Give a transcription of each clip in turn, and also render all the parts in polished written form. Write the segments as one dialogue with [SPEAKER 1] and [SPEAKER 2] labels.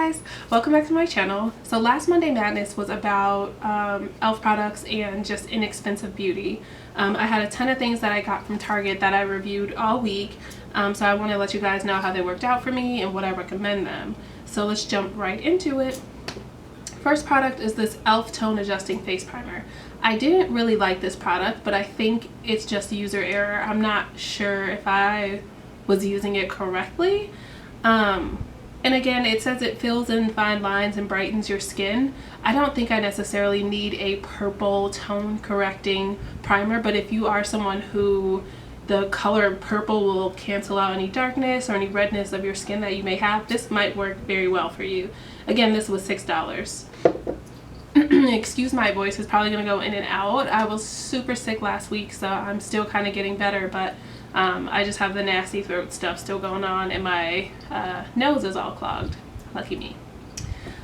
[SPEAKER 1] guys, welcome back to my channel. So last Monday Madness was about e.l.f. products and just inexpensive beauty. I had a ton of things that I got from Target that I reviewed all week, so I want to let you guys know how they worked out for me and what I recommend them. So let's jump right into it. First product is this e.l.f. Tone Adjusting Face Primer. I didn't really like this product, but I think it's just user error. I'm not sure if I was using it correctly. And again, it says it fills in fine lines and brightens your skin. I don't think I necessarily need a purple tone correcting primer, but if you are someone who the color purple will cancel out any darkness or any redness of your skin that you may have, this might work very well for you. Again, this was $6. Excuse my voice, it's probably gonna go in and out. I was super sick last week, so I'm still kind of getting better, but I just have the nasty throat stuff still going on, and my nose is all clogged. Lucky me.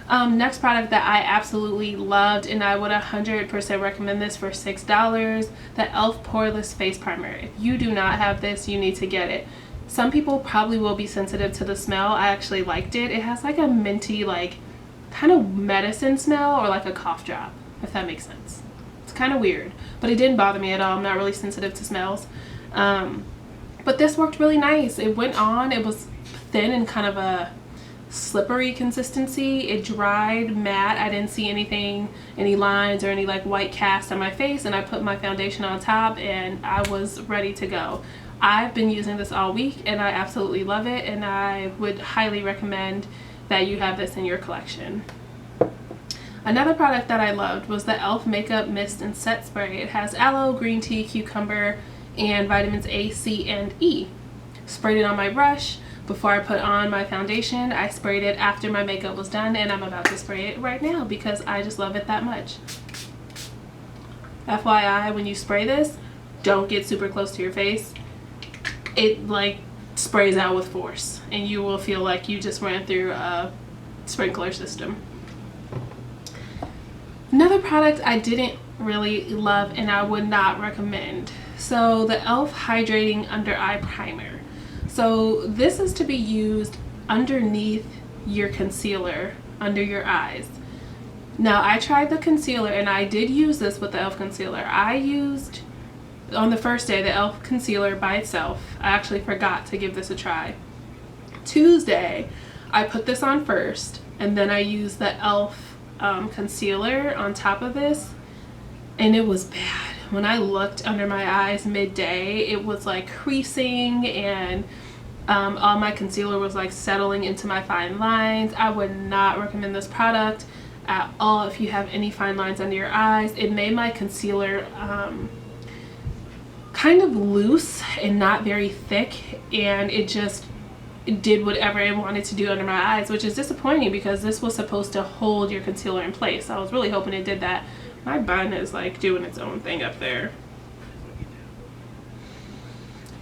[SPEAKER 1] Next product that I absolutely loved, and I would 100% recommend this for $6, the e.l.f. Poreless Face Primer. If you do not have this, you need to get it. Some people probably will be sensitive to the smell. I actually liked it. It has like a minty, like kind of medicine smell, or like a cough drop, if that makes sense. It's kind of weird, but it didn't bother me at all. I'm not really sensitive to smells. But this worked really nice. It went on, it was thin and kind of a slippery consistency. It dried matte. I didn't see any lines or any like white cast on my face, and I put my foundation on top and I was ready to go. I've been using this all week and I absolutely love it, and I would highly recommend that you have this in your collection. Another product that I loved was the e.l.f. Makeup Mist and Set Spray. It has aloe, green tea, cucumber, and vitamins A, C, and E. Sprayed it on my brush before I put on my foundation. I sprayed it after my makeup was done, and I'm about to spray it right now because I just love it that much. FYI, when you spray this, don't get super close to your face. It like sprays out with force, and you will feel like you just ran through a sprinkler system. Another product I didn't really love and I would not recommend. So the e.l.f. Hydrating Under Eye Primer. So this is to be used underneath your concealer under your eyes. Now I tried the concealer, and I did use this with the e.l.f. concealer. I used on the first day the e.l.f. concealer by itself. I actually forgot to give this a try. Tuesday I put this on first, and then I used the e.l.f. Concealer on top of this, and it was bad. When I looked under my eyes midday, it was like creasing, and all my concealer was like settling into my fine lines. I would not recommend this product at all if you have any fine lines under your eyes. It made my concealer kind of loose and not very thick, and it did whatever it wanted to do under my eyes, which is disappointing because this was supposed to hold your concealer in place. I was really hoping it did that. My bun is like doing its own thing up there.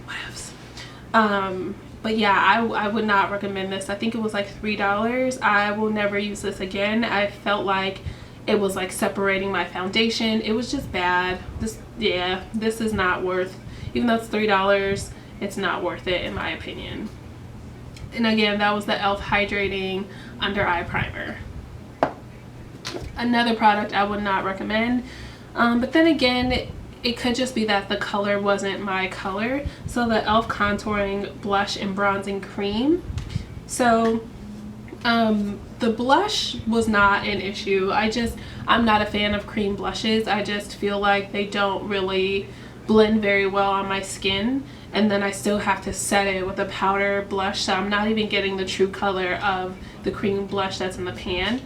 [SPEAKER 1] Whatevs. But yeah, I would not recommend this. I think it was like $3. I will never use this again. I felt like it was like separating my foundation. It was just bad. This is not worth, even though it's $3, it's not worth it in my opinion. And again, that was the e.l.f. Hydrating Under Eye Primer. Another product I would not recommend, but then again, it could just be that the color wasn't my color. So the e.l.f. Contouring Blush and Bronzing Cream. So the blush was not an issue. I'm not a fan of cream blushes. I just feel like they don't really blend very well on my skin, and then I still have to set it with a powder blush, so I'm not even getting the true color of the cream blush that's in the pan.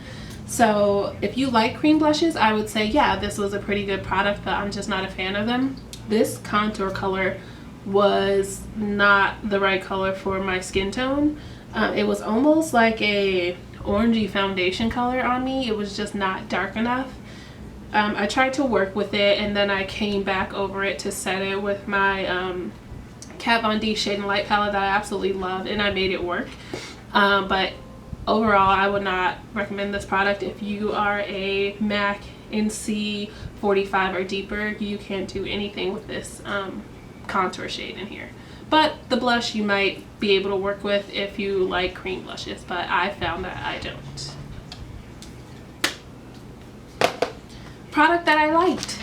[SPEAKER 1] So if you like cream blushes, I would say yeah, this was a pretty good product, but I'm just not a fan of them. This contour color was not the right color for my skin tone. It was almost like a orangey foundation color on me. It was just not dark enough. I tried to work with it, and then I came back over it to set it with my Kat Von D Shade and Light palette that I absolutely love, and I made it work. But overall, I would not recommend this product. If you are a MAC NC 45 or deeper, you can't do anything with this contour shade in here. But the blush you might be able to work with if you like cream blushes, but I found that I don't. Product that I liked,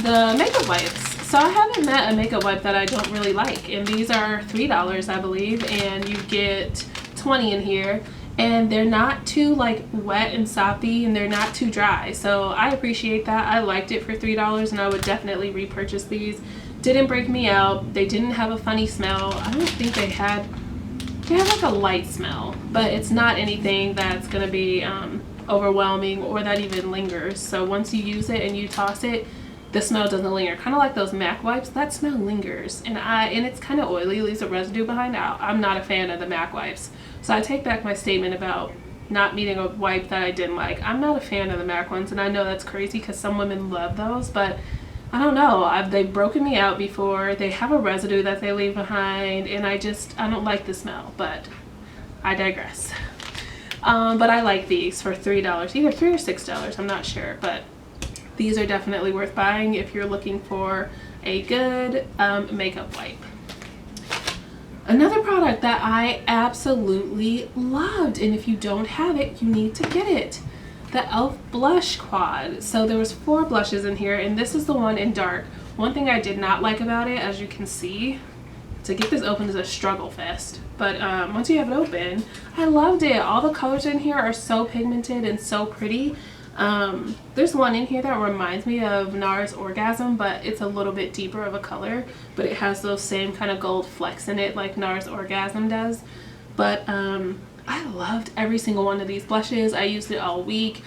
[SPEAKER 1] the makeup wipes. So I haven't met a makeup wipe that I don't really like, and these are $3 I believe, and you get 20 in here, and they're not too like wet and soppy, and they're not too dry, so I appreciate that. I liked it for $3 and I would definitely repurchase these. Didn't break me out, they didn't have a funny smell. I don't think they had like a light smell, but it's not anything that's gonna be overwhelming or that even lingers. So once you use it and you toss it, the smell doesn't linger. Kind of like those MAC wipes, that smell lingers, and it's kind of oily, leaves a residue behind. I'm not a fan of the MAC wipes, so I take back my statement about not needing a wipe that I didn't like. I'm not a fan of the MAC ones, and I know that's crazy because some women love those, but I don't know. They've broken me out before. They have a residue that they leave behind, and I don't like the smell, but I digress. But I like these for $3, either $3 or $6, I'm not sure, but these are definitely worth buying if you're looking for a good makeup wipe. Another product that I absolutely loved, and if you don't have it, you need to get it. The e.l.f. blush quad. So there was 4 blushes in here, and this is the one in dark. One thing I did not like about it, as you can see, to get this open is a struggle fest, but once you have it open, I loved it. All the colors in here are so pigmented and so pretty. There's one in here that reminds me of NARS Orgasm, but it's a little bit deeper of a color, but it has those same kind of gold flecks in it like NARS Orgasm does. But I loved every single one of these blushes. I used it all week.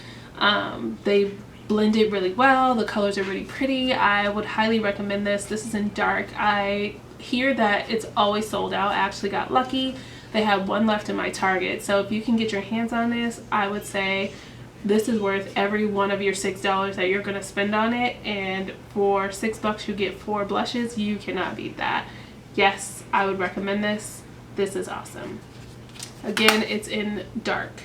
[SPEAKER 1] They blended really well. The colors are really pretty. I would highly recommend this. This is in dark. I hear that it's always sold out. I actually got lucky. They had one left in my Target, so if you can get your hands on this, I would say this is worth every one of your $6 that you're going to spend on it, and for $6 you get 4 blushes. You cannot beat that. Yes, I would recommend this. This is awesome. Again, it's in dark.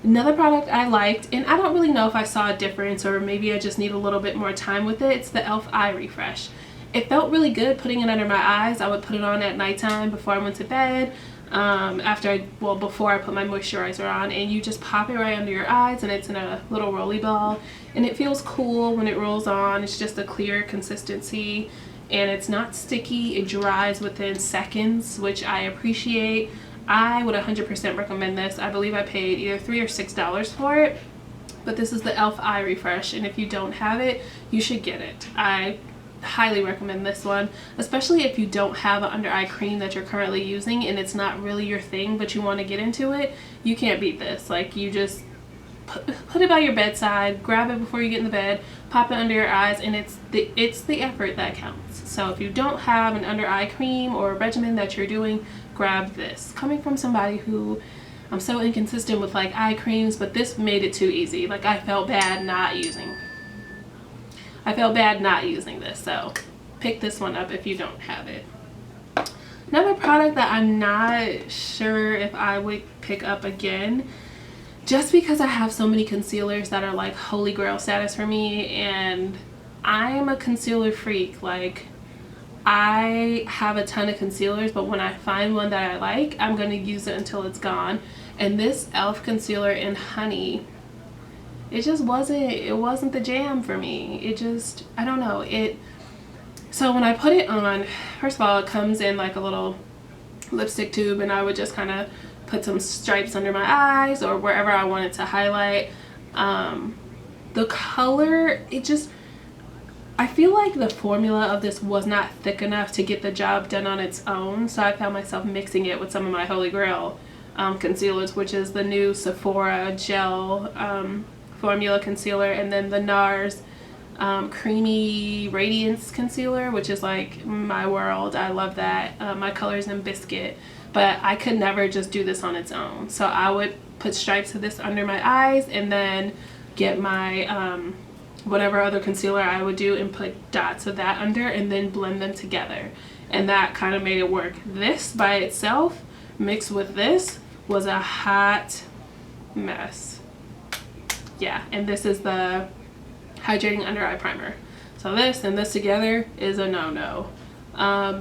[SPEAKER 1] Another product I liked, and I don't really know if I saw a difference or maybe I just need a little bit more time with it, it's the e.l.f. Eye Refresh. It felt really good putting it under my eyes. I would put it on at nighttime before I went to bed. Before I put my moisturizer on, and you just pop it right under your eyes, and it's in a little rolly ball, and it feels cool when it rolls on. It's just a clear consistency, and it's not sticky. It dries within seconds, which I appreciate. I would 100% recommend this. I believe I paid either $3 or $6 for it, but this is the e.l.f. Eye Refresh, and if you don't have it, you should get it. I highly recommend this one, especially if you don't have an under eye cream that you're currently using and it's not really your thing, but you want to get into it. You can't beat this. Like, you just put it by your bedside, grab it before you get in the bed, pop it under your eyes, and it's the effort that counts. So if you don't have an under eye cream or a regimen that you're doing, grab this. Coming from somebody who, I'm so inconsistent with like eye creams, but this made it too easy. Like, I felt bad not using this, so pick this one up if you don't have it. Another product that I'm not sure if I would pick up again, just because I have so many concealers that are like holy grail status for me, and I'm a concealer freak. Like, I have a ton of concealers, but when I find one that I like, I'm going to use it until it's gone. And this e.l.f. concealer in Honey, it wasn't the jam for me. It just, I don't know. So when I put it on, first of all, it comes in like a little lipstick tube, and I would just kind of put some stripes under my eyes or wherever I wanted to highlight. The color, I feel like the formula of this was not thick enough to get the job done on its own, so I found myself mixing it with some of my holy grail concealers, which is the new Sephora gel formula concealer, and then the NARS creamy radiance concealer, which is like my world. I love that. My color's in biscuit, but I could never just do this on its own, so I would put stripes of this under my eyes and then get my whatever other concealer I would do and put dots of that under and then blend them together, and that kind of made it work. This by itself mixed with this was a hot mess. Yeah, and this is the hydrating under eye primer. So this and this together is a no-no.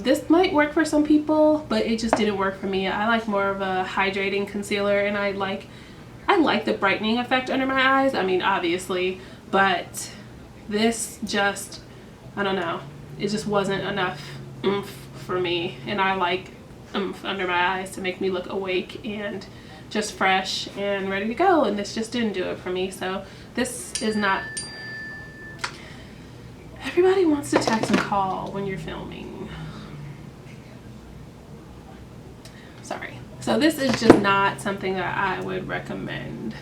[SPEAKER 1] This might work for some people, but it just didn't work for me. I like more of a hydrating concealer, and I like the brightening effect under my eyes. I mean, obviously, but this just, I don't know, it just wasn't enough oomph for me, and I like oomph under my eyes to make me look awake and just fresh and ready to go, and this just didn't do it for me. So this is not, everybody wants to text and call when you're filming. Sorry. So this is just not something that I would recommend.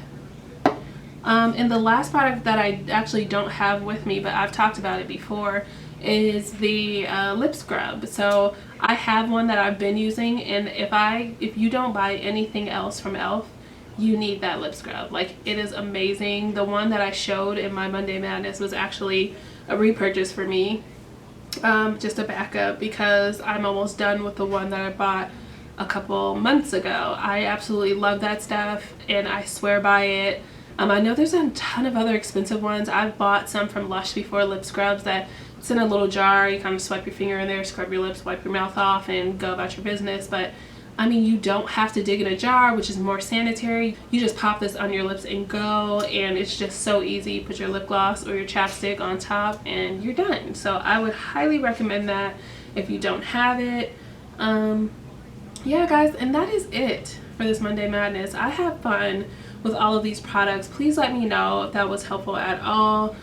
[SPEAKER 1] And the last product that I actually don't have with me, but I've talked about it before, is the lip scrub. So I have one that I've been using, and if you don't buy anything else from e.l.f., you need that lip scrub. Like, it is amazing. The one that I showed in my Monday Madness was actually a repurchase for me, just a backup, because I'm almost done with the one that I bought a couple months ago. I absolutely love that stuff, and I swear by it. I know there's a ton of other expensive ones. I've bought some from Lush before, lip scrubs, that it's in a little jar. You kind of swipe your finger in there, scrub your lips, wipe your mouth off, and go about your business. But I mean, you don't have to dig in a jar, which is more sanitary. You just pop this on your lips and go, and it's just so easy. You put your lip gloss or your chapstick on top and you're done. So I would highly recommend that if you don't have it. Yeah, guys, and that is it for this Monday Madness. I had fun with all of these products. Please let me know if that was helpful at all.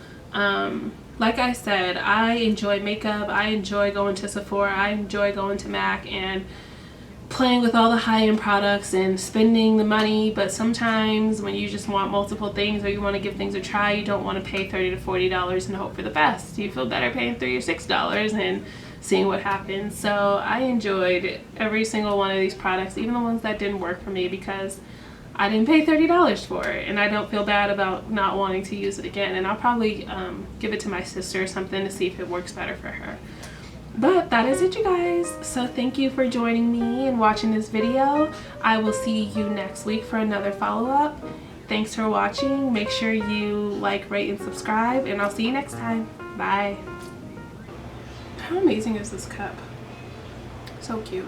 [SPEAKER 1] Like I said, I enjoy makeup. I enjoy going to Sephora. I enjoy going to MAC and playing with all the high-end products and spending the money, but sometimes when you just want multiple things or you want to give things a try, you don't want to pay $30 to $40 and hope for the best. You feel better paying $3 or $6 and seeing what happens. So I enjoyed every single one of these products, even the ones that didn't work for me, because I didn't pay $30 for it, and I don't feel bad about not wanting to use it again. And I'll probably give it to my sister or something to see if it works better for her. But that is it, you guys. So thank you for joining me and watching this video. I will see you next week for another follow-up. Thanks for watching. Make sure you like, rate, and subscribe, and I'll see you next time. Bye. How amazing is this cup? So cute.